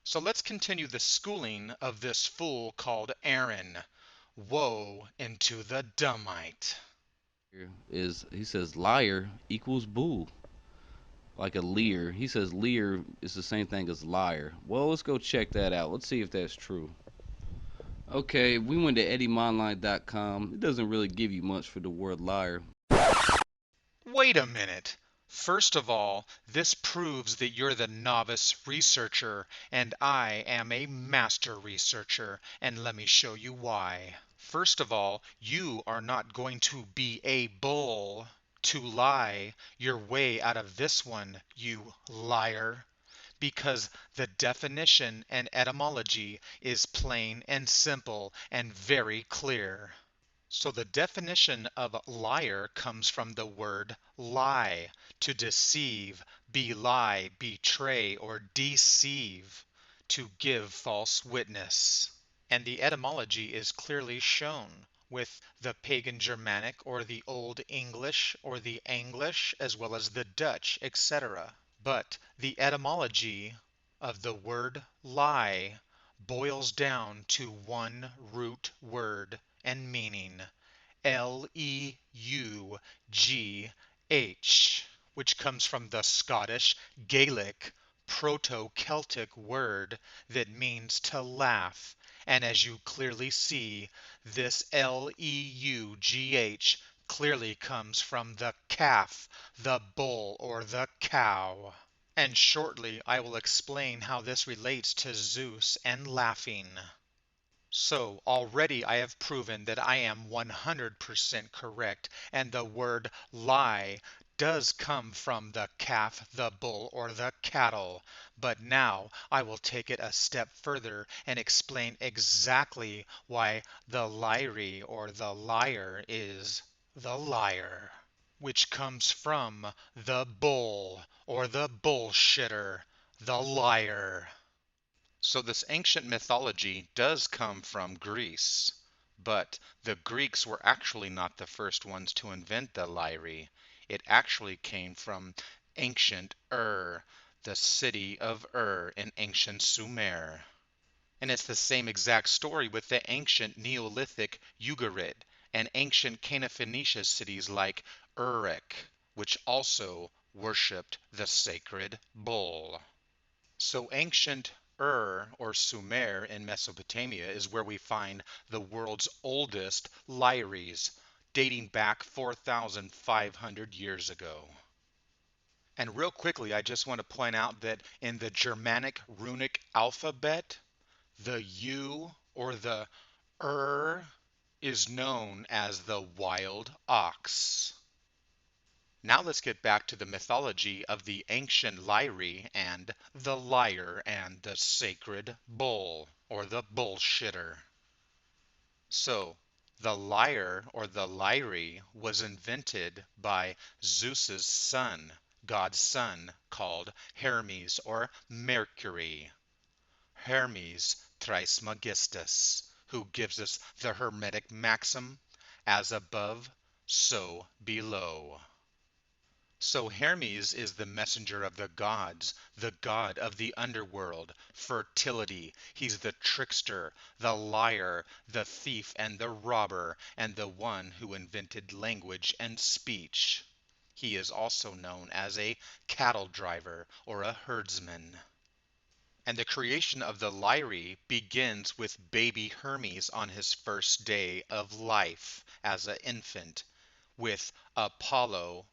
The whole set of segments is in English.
So let's continue the schooling of this fool called Aaron. Woe into the Dumbite. Here is he says lyre equals bull, like a Lyre. He says Lyre is the same thing as liar. Well, let's go check that out. Let's see if that's true. Okay, we went to eddymonline.com. It doesn't really give you much for the word liar. Wait a minute. First of all, this proves that you're the novice researcher, and I am a master researcher, and let me show you why. First of all, you are not going to be able to lie your way out of this one, you liar, because the definition and etymology is plain and simple and very clear. So the definition of liar comes from the word lie, to deceive, belie, betray, or deceive, to give false witness. And the etymology is clearly shown with the pagan Germanic or the Old English or the English as well as the Dutch, etc. But the etymology of the word lie boils down to one root word and meaning, Leugh, which comes from the Scottish, Gaelic, Proto-Celtic word that means to laugh. And as you clearly see, this Leugh clearly comes from the calf, the bull, or the cow. And shortly I will explain how this relates to Zeus and laughing. So already I have proven that I am 100% correct, and the word lie does come from the calf, the bull, or the cattle. But now I will take it a step further and explain exactly why the Lyre or the liar is the liar, which comes from the bull or the bullshitter, the liar. So this ancient mythology does come from Greece, but the Greeks were actually not the first ones to invent the lyre. It actually came from ancient the city of in ancient Sumer. And it's the same exact story with the ancient Neolithic Ugarit and ancient Cana-Phoenicia cities like Uruk, which also worshipped the sacred bull. So ancient or Sumer in Mesopotamia is where we find the world's oldest lyres, dating back 4,500 years ago. And real quickly, I just want to point out that in the Germanic runic alphabet, the U or the is known as the wild ox. Now let's get back to the mythology of the ancient Lyre and the lyre and the sacred bull, or the bullshitter. So, the lyre or the lyre was invented by Zeus's son, God's son, called Hermes or Mercury. Hermes Trismegistus, who gives us the Hermetic maxim, as above, so below. So Hermes is the messenger of the gods, the god of the underworld, fertility. He's the trickster, the liar, the thief and the robber, and the one who invented language and speech. He is also known as a cattle driver or a herdsman. And the creation of the Lyre begins with baby Hermes on his first day of life as an infant, with Apollo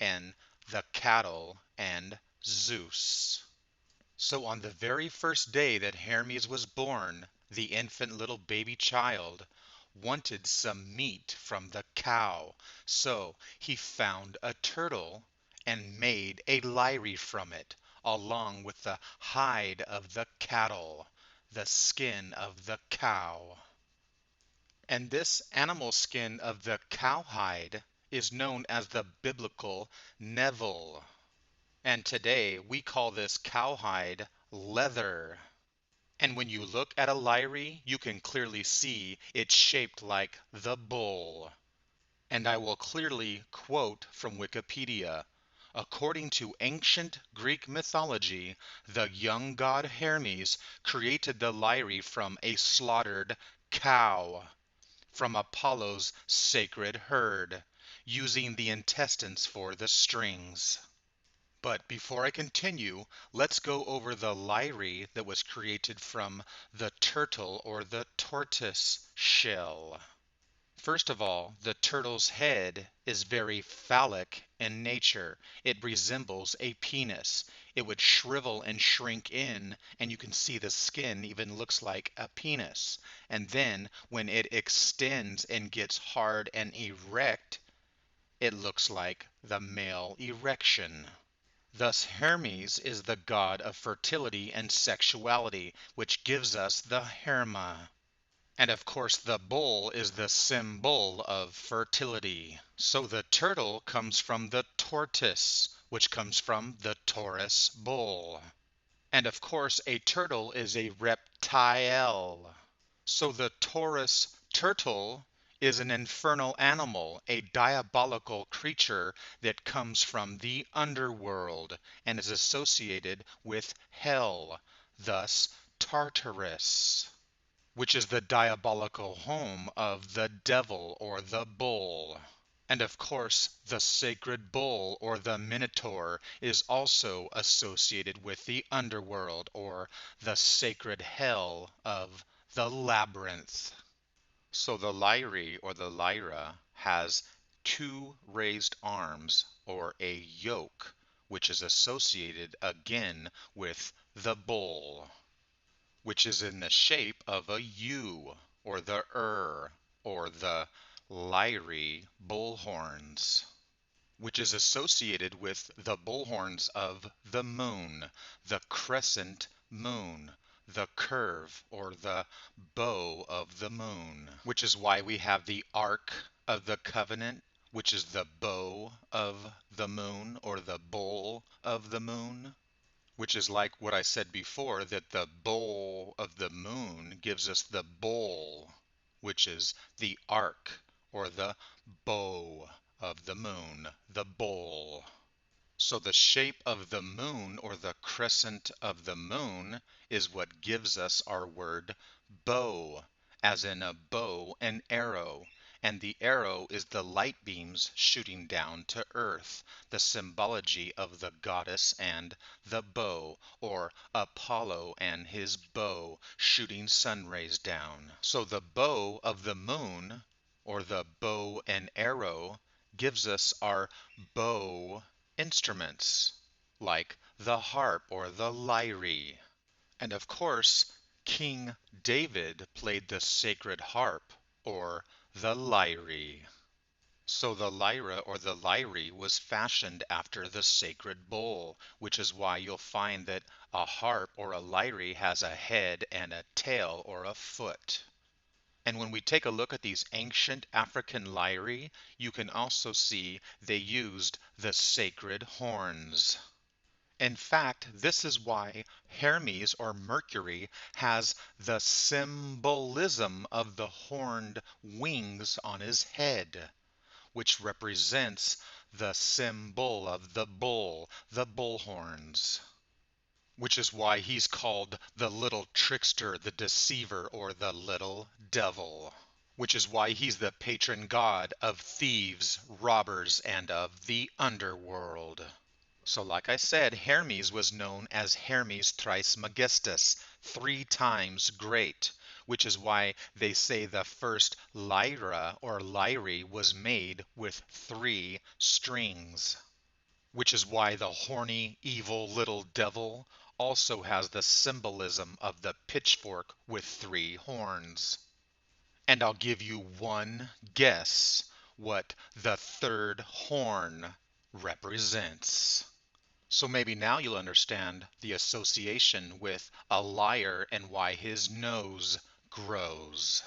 and the cattle and Zeus. So on the very first day that Hermes was born, the infant little baby child wanted some meat from the cow, so he found a turtle and made a lyre from it, along with the hide of the cattle, the skin of the cow. And this animal skin of the cowhide is known as the biblical nevel. And today we call this cowhide leather. And when you look at a lyre, you can clearly see it's shaped like the bull. And I will clearly quote from Wikipedia. According to ancient Greek mythology, the young god Hermes created the Lyre from a slaughtered cow from Apollo's sacred herd, using the intestines for the strings. But before I continue, let's go over the Lyre that was created from the turtle or the tortoise shell. First of all, the turtle's head is very phallic in nature. It resembles a penis. It would shrivel and shrink in, and you can see the skin even looks like a penis. And then when it extends and gets hard and erect, it looks like the male erection. Thus Hermes is the god of fertility and sexuality, which gives us the Herma. And of course the bull is the symbol of fertility. So the turtle comes from the tortoise, which comes from the Taurus bull. And of course a turtle is a reptile. So the Taurus turtle is an infernal animal, a diabolical creature that comes from the underworld and is associated with hell, thus Tartarus, which is the diabolical home of the devil or the bull. And of course, the sacred bull or the minotaur is also associated with the underworld or the sacred hell of the labyrinth. So the Lyre or the Lyra has two raised arms or a yoke, which is associated again with the bull, which is in the shape of a U, or the or the Lyre bullhorns, which is associated with the bullhorns of the moon, the crescent moon, the curve or the bow of the moon, which is why we have the Ark of the Covenant, which is the bow of the moon or the bowl of the moon, which is like what I said before, that the bowl of the moon gives us the bowl, which is the arc or the bow of the moon, the bowl. So the shape of the moon or the crescent of the moon is what gives us our word bow, as in a bow and arrow. And the arrow is the light beams shooting down to earth, the symbology of the goddess and the bow, or Apollo and his bow shooting sun rays down. So the bow of the moon, or the bow and arrow, gives us our bow instruments, like the harp or the lyre. And of course, King David played the sacred harp, or the lyre. So the lyra or the lyre was fashioned after the sacred bull, which is why you'll find that a harp or a lyre has a head and a tail or a foot. And when we take a look at these ancient African lyre, you can also see they used the sacred horns. In fact, this is why Hermes or Mercury has the symbolism of the horned wings on his head, which represents the symbol of the bull horns, which is why he's called the little trickster, the deceiver, or the little devil, which is why he's the patron god of thieves, robbers, and of the underworld. So like I said, Hermes was known as Hermes Trismegistus, 3 times great, which is why they say the first lyra or lyre was made with 3 strings, which is why the horny, evil little devil also has the symbolism of the pitchfork with 3 horns. And I'll give you one guess what the third horn represents. So maybe now you'll understand the association with a liar and why his nose grows.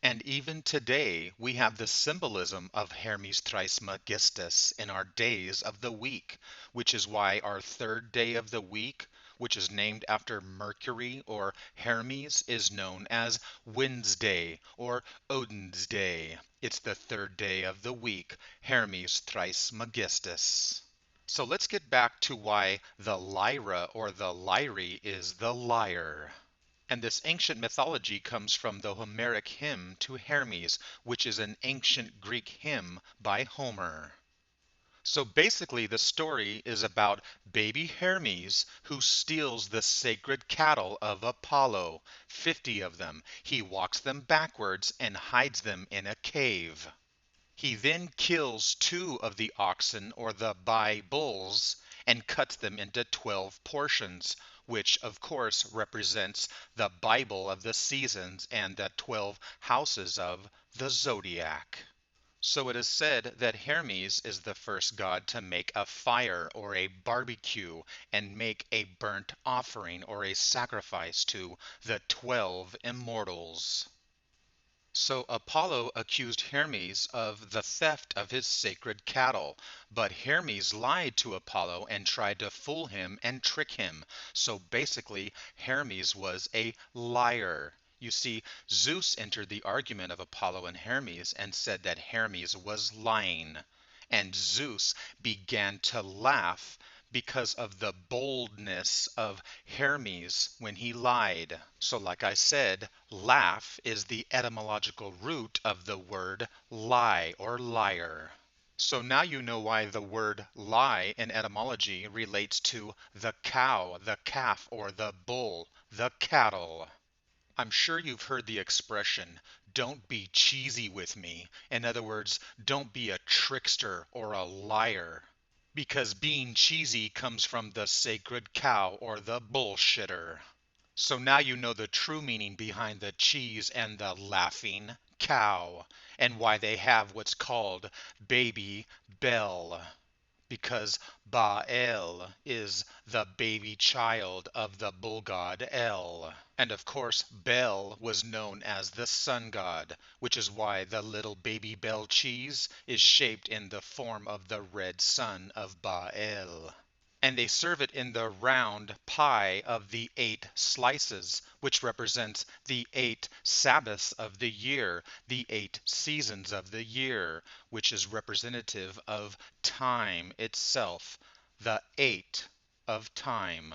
And even today, we have the symbolism of Hermes Trismegistus in our days of the week, which is why our third day of the week, which is named after Mercury or Hermes, is known as Wednesday or Odin's Day. It's the third day of the week, Hermes Trismegistus. So let's get back to why the Lyra or the Lyre is the lyre. And this ancient mythology comes from the Homeric hymn to Hermes, which is an ancient Greek hymn by Homer. So basically, the story is about baby Hermes who steals the sacred cattle of Apollo, 50 of them. He walks them backwards and hides them in a cave. He then kills 2 of the oxen or the Byblos and cuts them into 12 portions, which of course represents the Bible of the seasons and the 12 houses of the zodiac. So it is said that Hermes is the first god to make a fire or a barbecue and make a burnt offering or a sacrifice to the 12 immortals. So Apollo accused Hermes of the theft of his sacred cattle, but Hermes lied to Apollo and tried to fool him and trick him. So basically, Hermes was a liar. You see, Zeus entered the argument of Apollo and Hermes and said that Hermes was lying. And Zeus began to laugh because of the boldness of Hermes when he lied. So like I said, laugh is the etymological root of the word lie or liar. So now you know why the word lie in etymology relates to the cow, the calf, or the bull, the cattle. I'm sure you've heard the expression, don't be cheesy with me. In other words, don't be a trickster or a liar. Because being cheesy comes from the sacred cow or the bullshitter. So now you know the true meaning behind the cheese and the laughing cow, and why they have what's called baby Bel. Because Baal is the baby child of the bull god El. And of course, Bel was known as the sun god, which is why the little baby Bel cheese is shaped in the form of the red sun of Baal. And they serve it in the round pie of the 8 slices, which represents the 8 Sabbaths of the year, the 8 seasons of the year, which is representative of time itself, the 8 of time.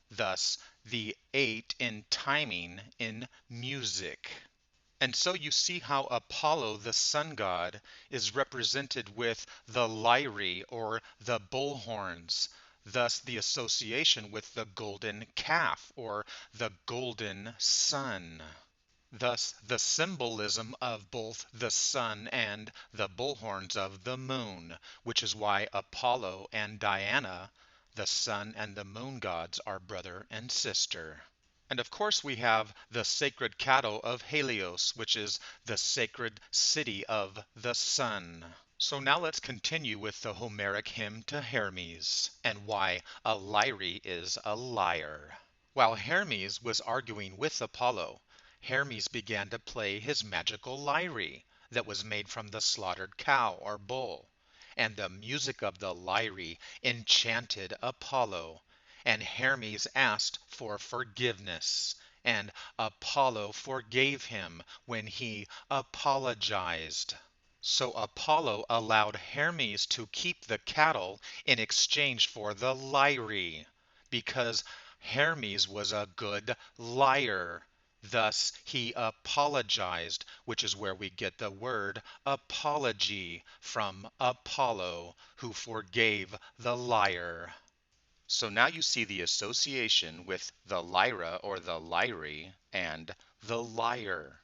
Thus, the 8 in timing in music. And so you see how Apollo, the sun god, is represented with the lyre or the bull horns, thus the association with the golden calf or the golden sun. Thus the symbolism of both the sun and the bull horns of the moon, which is why Apollo and Diana, the sun and the moon gods, are brother and sister. And of course we have the sacred cattle of Helios, which is the sacred city of the sun. So now let's continue with the Homeric hymn to Hermes, and why a lyre is a liar. While Hermes was arguing with Apollo, Hermes began to play his magical lyre that was made from the slaughtered cow or bull. And the music of the lyre enchanted Apollo, and Hermes asked for forgiveness, and Apollo forgave him when he apologized. So Apollo allowed Hermes to keep the cattle in exchange for the lyre, because Hermes was a good liar. Thus he apologized, which is where we get the word apology from Apollo, who forgave the liar. So now you see the association with the lyra or the lyre and the lyre,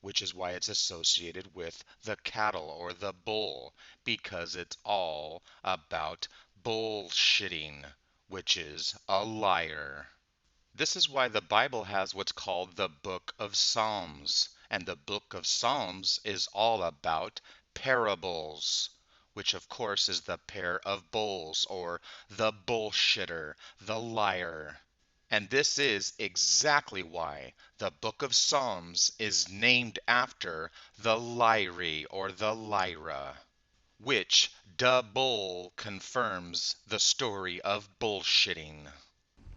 which is why it's associated with the cattle or the bull, because it's all about bullshitting, which is a liar. This is why the Bible has what's called the Book of Psalms, and the Book of Psalms is all about parables, which of course is the pair of bulls, or the bullshitter, the liar. And this is exactly why the Book of Psalms is named after the Lyre or the Lyra, which double confirms the story of bullshitting.